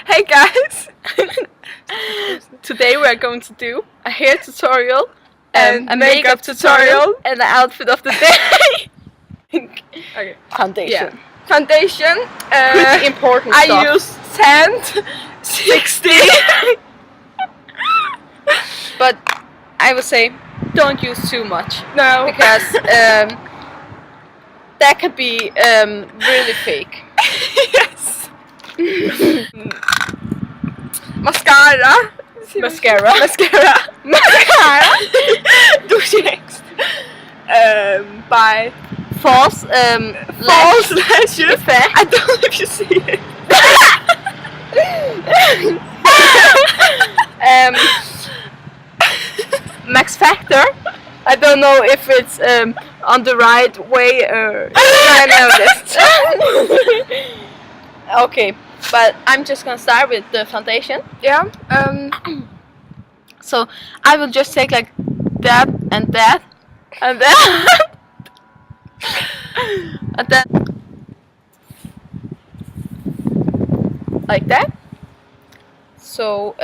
Hey guys! Today we are going to do a hair tutorial and a makeup tutorial and the outfit of the day. Okay. Foundation. Yeah. Foundation. Pretty important I stuff. use 10, 60. But I would say don't use too much No. because that could be really fake. Yes. Mascara. Mascara. Mascara. Mascara. Douchex. By False false lashes. effect. I don't know if you see it. Max Factor. I don't know if it's on the right way or I know this. Okay, but I'm just gonna start with the foundation. Yeah. So I will just take like that and that and that and then like that. So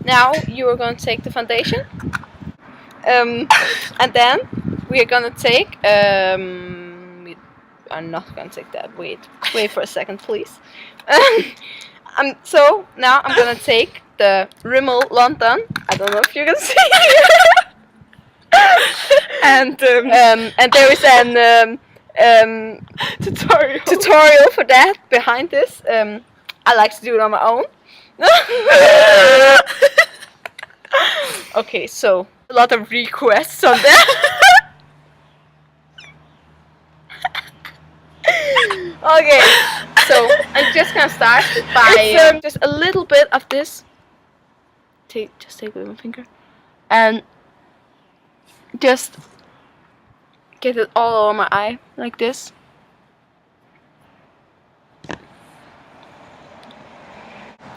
now you are gonna take the foundation, and then we are gonna take. I'm not gonna take that. Wait for a second, please. So now I'm gonna take the Rimmel London. I don't know if you can see it. And there is an tutorial for that behind this. I like to do it on my own. Okay, so a lot of requests on that. Okay, so I'm just gonna start by just a little bit of this. Just take it with my finger and just get it all over my eye like this.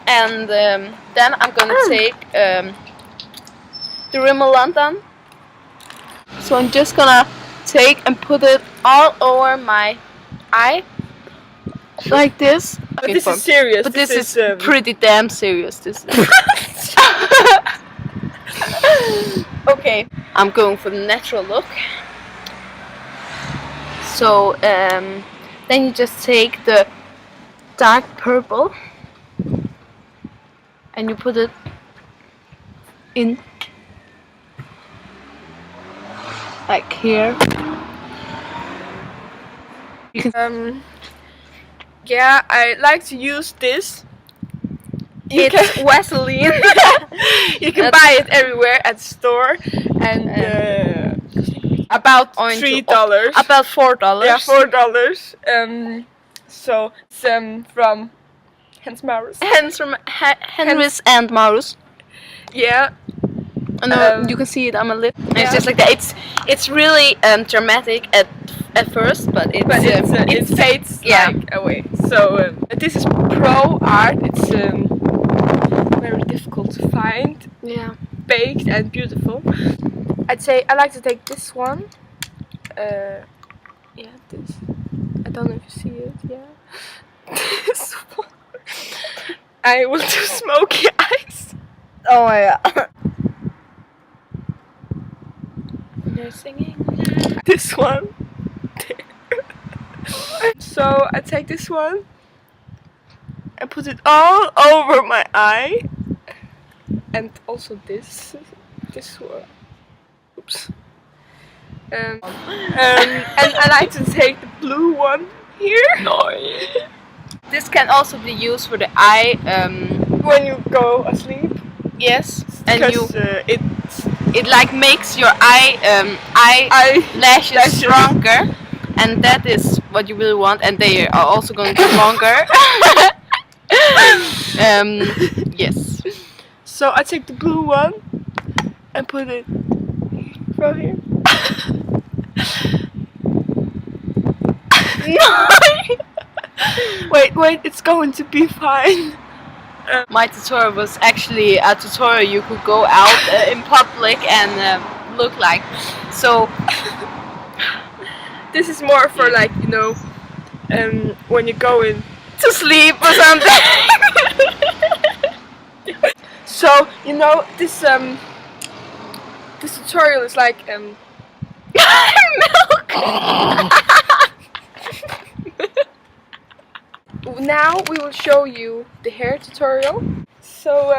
And then I'm gonna take the Rimmel London. So I'm just gonna take and put it all over my eye like this. But this is serious. But this is pretty damn serious. This is. Okay, I'm going for the natural look. So then you just take the dark purple and you put it in like here. You can yeah, I like to use this. it's Vaseline. You can buy it everywhere at the store, and about $3. About $4. Yeah, $4. So it's from Hennes Mauritz. Henry's and Maurus. Yeah. And you can see it on my lip. And Yeah. it's just like that. It's really dramatic at first, but it fades yeah. like away. So this is Pro Art. It's very difficult to find, yeah. baked and beautiful. I'd say I like to take this one. Yeah, this. I don't know if you see it. Yeah, this one. I will do smoky eyes. Oh yeah. They're singing. This one. So I take this one and put it all over my eye, and also this one. Oops. And I like to take the blue one here. No. This can also be used for the eye. When you go asleep. Yes, and Because it like makes your eyelashes stronger, and that is what you really want. And they are also going to be longer. Yes. So I take the blue one and put it right here. No. Wait, it's going to be fine. My tutorial was actually a tutorial you could go out in public and look like. So this is more for like, you know, when you go in to sleep or something. You know, this tutorial is like Milk! Now we will show you the hair tutorial. So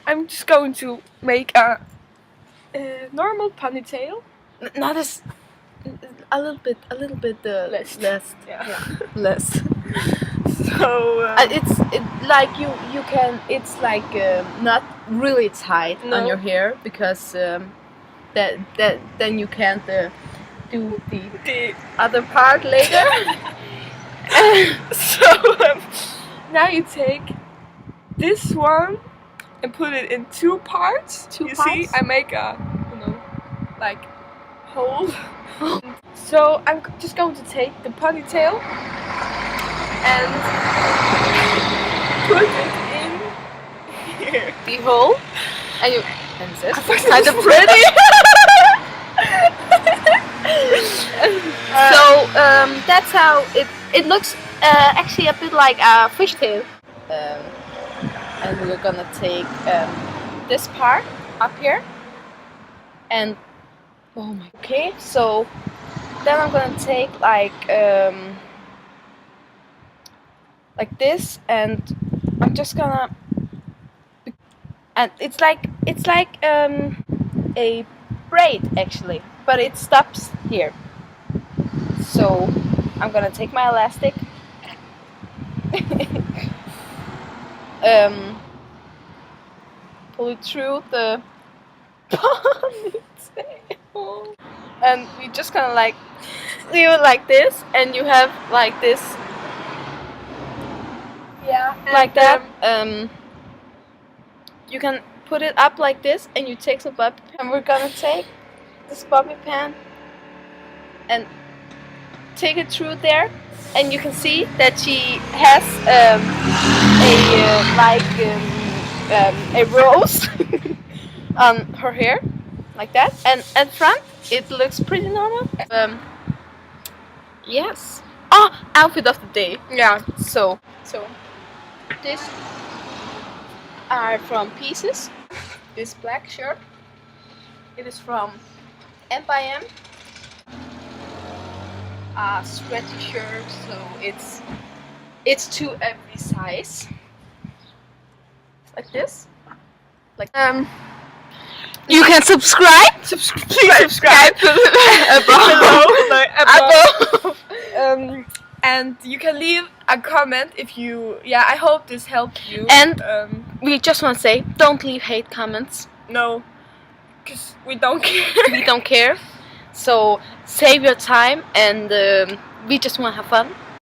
I'm just going to make a normal ponytail. Not as a little bit Less. Yeah. less. So It's like you can. It's like not really tight on No. your hair because that then you can't do the other part later. so now you take this one and put it in two parts. Two you parts? see, I make a like hole. So I'm just going to take the ponytail and put it in here. The hole, and you and it's thought kind it of was pretty. So that's how it looks. Actually, a bit like a fishtail. And we're gonna take this part up here, and oh my. Okay, so then I'm gonna take like this, and I'm just gonna. And it's like a braid actually, but it stops here. So I'm gonna take my elastic, pull it through the ponytail, and we just kind of like leave it like this, and you have like this, Yeah, like that. You can put it up like this, and you take some bobby pin. And we're gonna take this bobby pin and take it through there, and you can see that she has a rose on her hair, like that. And at front, it looks pretty normal. Yes. Oh, outfit of the day. Yeah. So this are from Pieces. This black shirt, it is from M. A stretchy shirt, so it's to every size. Like this. Like you can subscribe. Please subscribe above. and you can leave a comment if you. Yeah, I hope this helped you. And we just want to say, don't leave hate comments. No, because we don't care. We don't care. So save your time, and we just want to have fun.